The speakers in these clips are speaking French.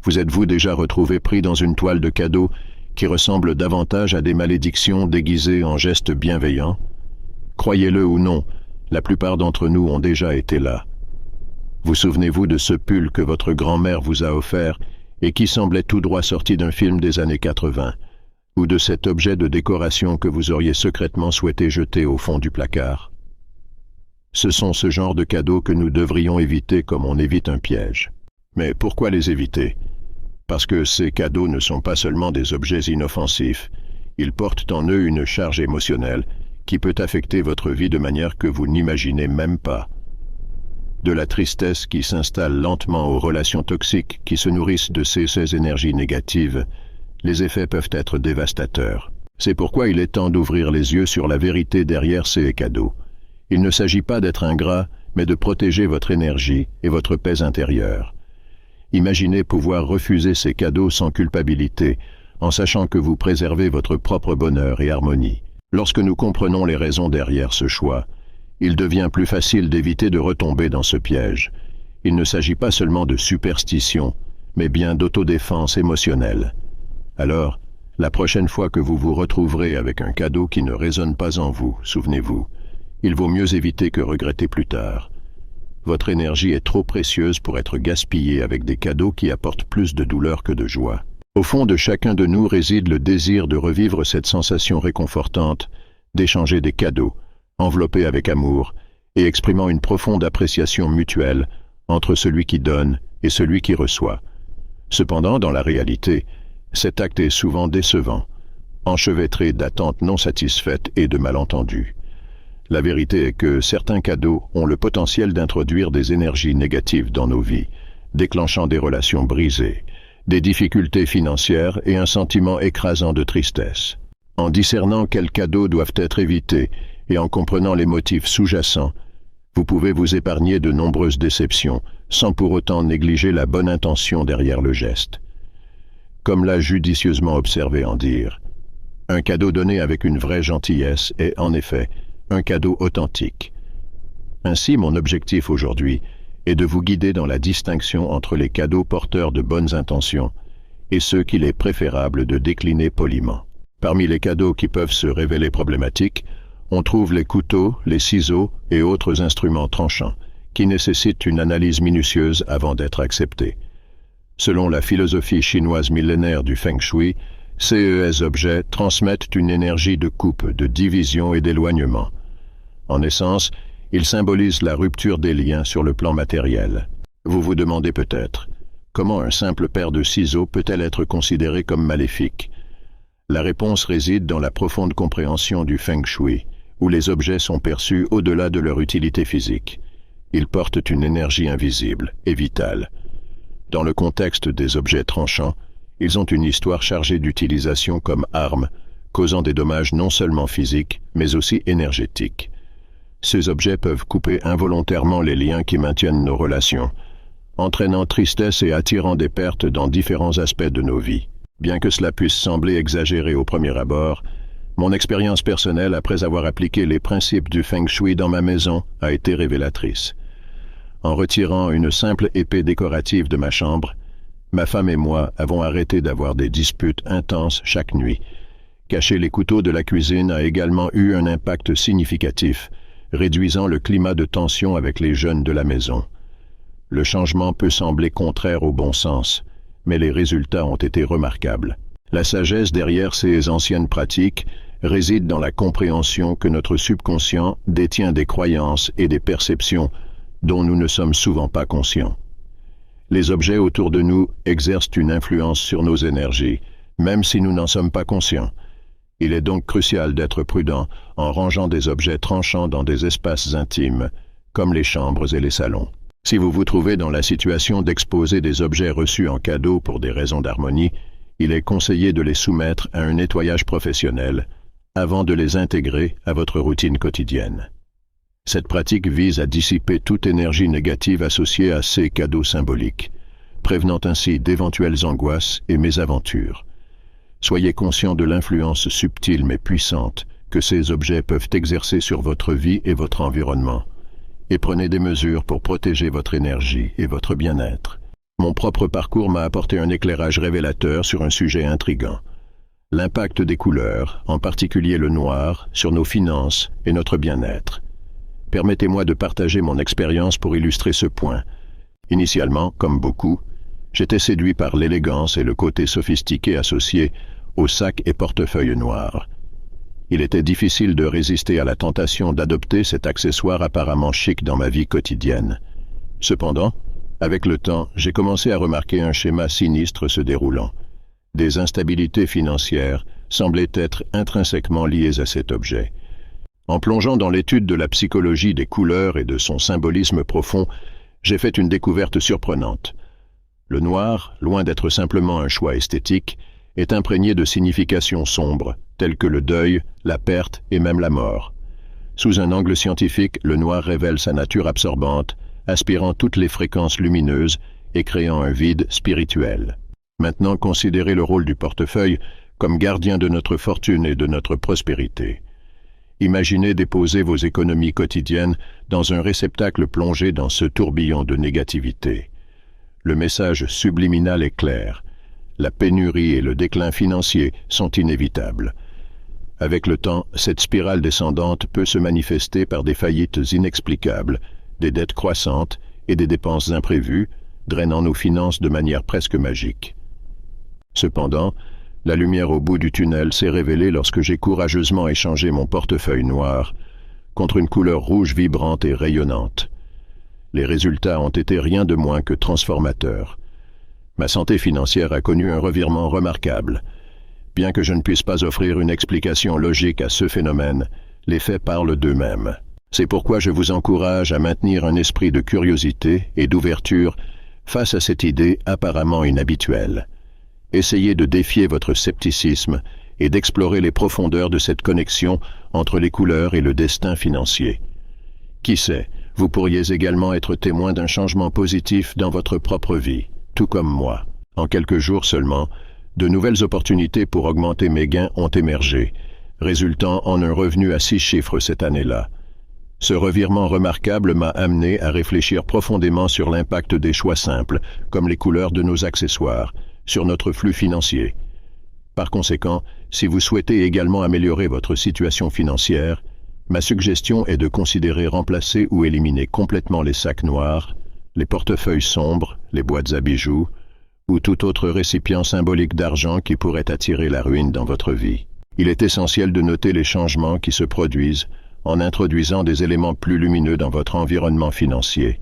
Vous êtes-vous déjà retrouvé pris dans une toile de cadeaux qui ressemble davantage à des malédictions déguisées en gestes bienveillants? Croyez-le ou non, la plupart d'entre nous ont déjà été là. Vous souvenez-vous de ce pull que votre grand-mère vous a offert et qui semblait tout droit sorti d'un film des années 80, ou de cet objet de décoration que vous auriez secrètement souhaité jeter au fond du placard? Ce sont ce genre de cadeaux que nous devrions éviter comme on évite un piège. Mais pourquoi les éviter? Parce que ces cadeaux ne sont pas seulement des objets inoffensifs, ils portent en eux une charge émotionnelle qui peut affecter votre vie de manière que vous n'imaginez même pas. De la tristesse qui s'installe lentement aux relations toxiques qui se nourrissent de ces énergies négatives, les effets peuvent être dévastateurs. C'est pourquoi il est temps d'ouvrir les yeux sur la vérité derrière ces cadeaux. Il ne s'agit pas d'être ingrat, mais de protéger votre énergie et votre paix intérieure. Imaginez pouvoir refuser ces cadeaux sans culpabilité, en sachant que vous préservez votre propre bonheur et harmonie. Lorsque nous comprenons les raisons derrière ce choix, il devient plus facile d'éviter de retomber dans ce piège. Il ne s'agit pas seulement de superstition, mais bien d'autodéfense émotionnelle. Alors, la prochaine fois que vous vous retrouverez avec un cadeau qui ne résonne pas en vous, souvenez-vous, il vaut mieux éviter que regretter plus tard. Votre énergie est trop précieuse pour être gaspillée avec des cadeaux qui apportent plus de douleur que de joie. Au fond de chacun de nous réside le désir de revivre cette sensation réconfortante, d'échanger des cadeaux, enveloppés avec amour, et exprimant une profonde appréciation mutuelle entre celui qui donne et celui qui reçoit. Cependant, dans la réalité, cet acte est souvent décevant, enchevêtré d'attentes non satisfaites et de malentendus. La vérité est que certains cadeaux ont le potentiel d'introduire des énergies négatives dans nos vies, déclenchant des relations brisées, des difficultés financières et un sentiment écrasant de tristesse. En discernant quels cadeaux doivent être évités et en comprenant les motifs sous-jacents, vous pouvez vous épargner de nombreuses déceptions, sans pour autant négliger la bonne intention derrière le geste. Comme l'a judicieusement observé Andir, un cadeau donné avec une vraie gentillesse est, en effet, un cadeau authentique. Ainsi, mon objectif aujourd'hui est de vous guider dans la distinction entre les cadeaux porteurs de bonnes intentions et ceux qu'il est préférable de décliner poliment. Parmi les cadeaux qui peuvent se révéler problématiques, on trouve les couteaux, les ciseaux et autres instruments tranchants, qui nécessitent une analyse minutieuse avant d'être acceptés. Selon la philosophie chinoise millénaire du Feng Shui, ces objets transmettent une énergie de coupe, de division et d'éloignement. En essence, ils symbolisent la rupture des liens sur le plan matériel. Vous vous demandez peut-être, comment un simple paire de ciseaux peut-elle être considérée comme maléfique? La réponse réside dans la profonde compréhension du Feng Shui, où les objets sont perçus au-delà de leur utilité physique. Ils portent une énergie invisible et vitale. Dans le contexte des objets tranchants, ils ont une histoire chargée d'utilisation comme armes, causant des dommages non seulement physiques, mais aussi énergétiques. Ces objets peuvent couper involontairement les liens qui maintiennent nos relations, entraînant tristesse et attirant des pertes dans différents aspects de nos vies. Bien que cela puisse sembler exagéré au premier abord, mon expérience personnelle après avoir appliqué les principes du Feng Shui dans ma maison a été révélatrice. En retirant une simple épée décorative de ma chambre, ma femme et moi avons arrêté d'avoir des disputes intenses chaque nuit. Cacher les couteaux de la cuisine a également eu un impact significatif, réduisant le climat de tension avec les jeunes de la maison. Le changement peut sembler contraire au bon sens, mais les résultats ont été remarquables. La sagesse derrière ces anciennes pratiques réside dans la compréhension que notre subconscient détient des croyances et des perceptions dont nous ne sommes souvent pas conscients. Les objets autour de nous exercent une influence sur nos énergies, même si nous n'en sommes pas conscients. Il est donc crucial d'être prudent en rangeant des objets tranchants dans des espaces intimes, comme les chambres et les salons. Si vous vous trouvez dans la situation d'exposer des objets reçus en cadeau pour des raisons d'harmonie, il est conseillé de les soumettre à un nettoyage professionnel avant de les intégrer à votre routine quotidienne. Cette pratique vise à dissiper toute énergie négative associée à ces cadeaux symboliques, prévenant ainsi d'éventuelles angoisses et mésaventures. Soyez conscient de l'influence subtile mais puissante que ces objets peuvent exercer sur votre vie et votre environnement, et prenez des mesures pour protéger votre énergie et votre bien-être. Mon propre parcours m'a apporté un éclairage révélateur sur un sujet intrigant. L'impact des couleurs, en particulier le noir, sur nos finances et notre bien-être. Permettez-moi de partager mon expérience pour illustrer ce point. Initialement, comme beaucoup, j'étais séduit par l'élégance et le côté sophistiqué associé aux sacs et portefeuilles noirs. Il était difficile de résister à la tentation d'adopter cet accessoire apparemment chic dans ma vie quotidienne. Cependant, avec le temps, j'ai commencé à remarquer un schéma sinistre se déroulant. Des instabilités financières semblaient être intrinsèquement liées à cet objet. En plongeant dans l'étude de la psychologie des couleurs et de son symbolisme profond, j'ai fait une découverte surprenante. Le noir, loin d'être simplement un choix esthétique, est imprégné de significations sombres, telles que le deuil, la perte et même la mort. Sous un angle scientifique, le noir révèle sa nature absorbante, aspirant toutes les fréquences lumineuses et créant un vide spirituel. Maintenant, considérez le rôle du portefeuille comme gardien de notre fortune et de notre prospérité. Imaginez déposer vos économies quotidiennes dans un réceptacle plongé dans ce tourbillon de négativité. Le message subliminal est clair. La pénurie et le déclin financier sont inévitables. Avec le temps, cette spirale descendante peut se manifester par des faillites inexplicables, des dettes croissantes et des dépenses imprévues, drainant nos finances de manière presque magique. Cependant, la lumière au bout du tunnel s'est révélée lorsque j'ai courageusement échangé mon portefeuille noir contre une couleur rouge vibrante et rayonnante. Les résultats ont été rien de moins que transformateurs. Ma santé financière a connu un revirement remarquable. Bien que je ne puisse pas offrir une explication logique à ce phénomène, les faits parlent d'eux-mêmes. C'est pourquoi je vous encourage à maintenir un esprit de curiosité et d'ouverture face à cette idée apparemment inhabituelle. Essayez de défier votre scepticisme et d'explorer les profondeurs de cette connexion entre les couleurs et le destin financier. Qui sait, vous pourriez également être témoin d'un changement positif dans votre propre vie, tout comme moi. En quelques jours seulement, de nouvelles opportunités pour augmenter mes gains ont émergé, résultant en un revenu à 6 chiffres cette année-là. Ce revirement remarquable m'a amené à réfléchir profondément sur l'impact des choix simples, comme les couleurs de nos accessoires, sur notre flux financier. Par conséquent, si vous souhaitez également améliorer votre situation financière, ma suggestion est de considérer remplacer ou éliminer complètement les sacs noirs, les portefeuilles sombres, les boîtes à bijoux, ou tout autre récipient symbolique d'argent qui pourrait attirer la ruine dans votre vie. Il est essentiel de noter les changements qui se produisent en introduisant des éléments plus lumineux dans votre environnement financier.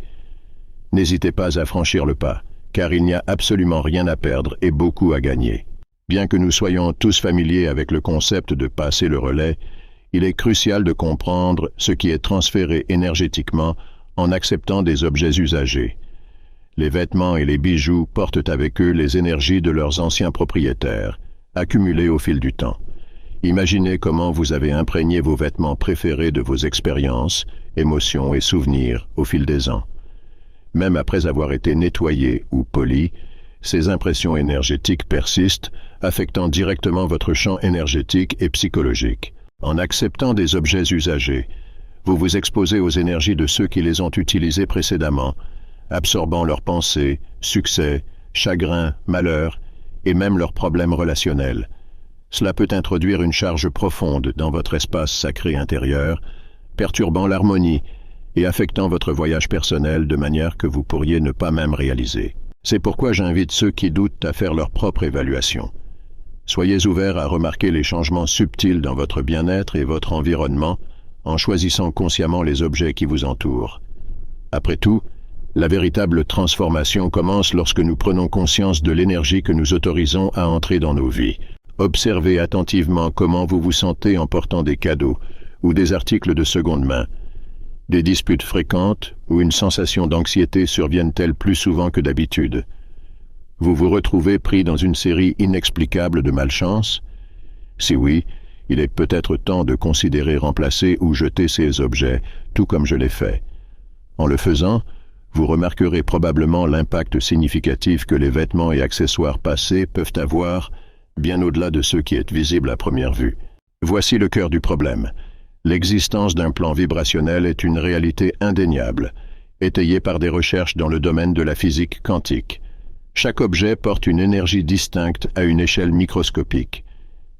N'hésitez pas à franchir le pas, car il n'y a absolument rien à perdre et beaucoup à gagner. Bien que nous soyons tous familiers avec le concept de passer le relais, il est crucial de comprendre ce qui est transféré énergétiquement en acceptant des objets usagés. Les vêtements et les bijoux portent avec eux les énergies de leurs anciens propriétaires, accumulées au fil du temps. Imaginez comment vous avez imprégné vos vêtements préférés de vos expériences, émotions et souvenirs au fil des ans. Même après avoir été nettoyés ou polis, ces impressions énergétiques persistent, affectant directement votre champ énergétique et psychologique. En acceptant des objets usagés, vous vous exposez aux énergies de ceux qui les ont utilisés précédemment, absorbant leurs pensées, succès, chagrins, malheurs et même leurs problèmes relationnels. Cela peut introduire une charge profonde dans votre espace sacré intérieur, perturbant l'harmonie et affectant votre voyage personnel de manière que vous pourriez ne pas même réaliser. C'est pourquoi j'invite ceux qui doutent à faire leur propre évaluation. Soyez ouverts à remarquer les changements subtils dans votre bien-être et votre environnement en choisissant consciemment les objets qui vous entourent. Après tout, la véritable transformation commence lorsque nous prenons conscience de l'énergie que nous autorisons à entrer dans nos vies. Observez attentivement comment vous vous sentez en portant des cadeaux ou des articles de seconde main. Des disputes fréquentes ou une sensation d'anxiété surviennent-elles plus souvent que d'habitude? Vous vous retrouvez pris dans une série inexplicable de malchance? Si oui, il est peut-être temps de considérer remplacer ou jeter ces objets, tout comme je l'ai fait. En le faisant, vous remarquerez probablement l'impact significatif que les vêtements et accessoires passés peuvent avoir, bien au-delà de ce qui est visible à première vue. Voici le cœur du problème. L'existence d'un plan vibrationnel est une réalité indéniable, étayée par des recherches dans le domaine de la physique quantique. Chaque objet porte une énergie distincte à une échelle microscopique.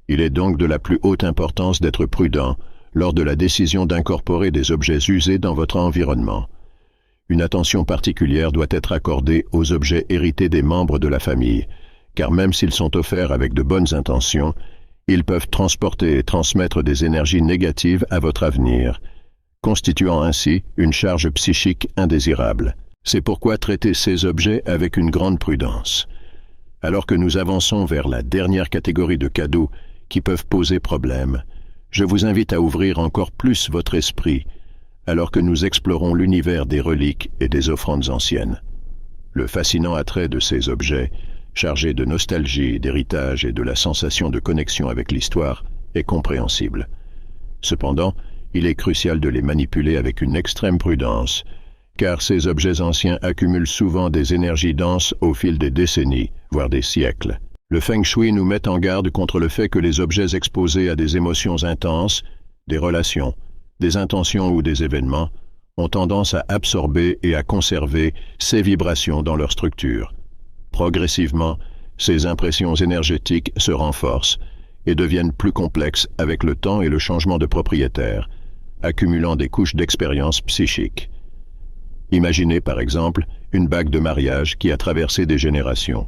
Il est donc de la plus haute importance d'être prudent lors de la décision d'incorporer des objets usés dans votre environnement. Une attention particulière doit être accordée aux objets hérités des membres de la famille, car même s'ils sont offerts avec de bonnes intentions, ils peuvent transporter et transmettre des énergies négatives à votre avenir, constituant ainsi une charge psychique indésirable. C'est pourquoi traitez ces objets avec une grande prudence. Alors que nous avançons vers la dernière catégorie de cadeaux qui peuvent poser problème, je vous invite à ouvrir encore plus votre esprit alors que nous explorons l'univers des reliques et des offrandes anciennes. Le fascinant attrait de ces objets, chargés de nostalgie, d'héritage et de la sensation de connexion avec l'histoire, est compréhensible. Cependant, il est crucial de les manipuler avec une extrême prudence, car ces objets anciens accumulent souvent des énergies denses au fil des décennies, voire des siècles. Le Feng Shui nous met en garde contre le fait que les objets exposés à des émotions intenses, des relations, des intentions ou des événements, ont tendance à absorber et à conserver ces vibrations dans leur structure. Progressivement, ces impressions énergétiques se renforcent et deviennent plus complexes avec le temps et le changement de propriétaire, accumulant des couches d'expérience psychique. Imaginez par exemple une bague de mariage qui a traversé des générations.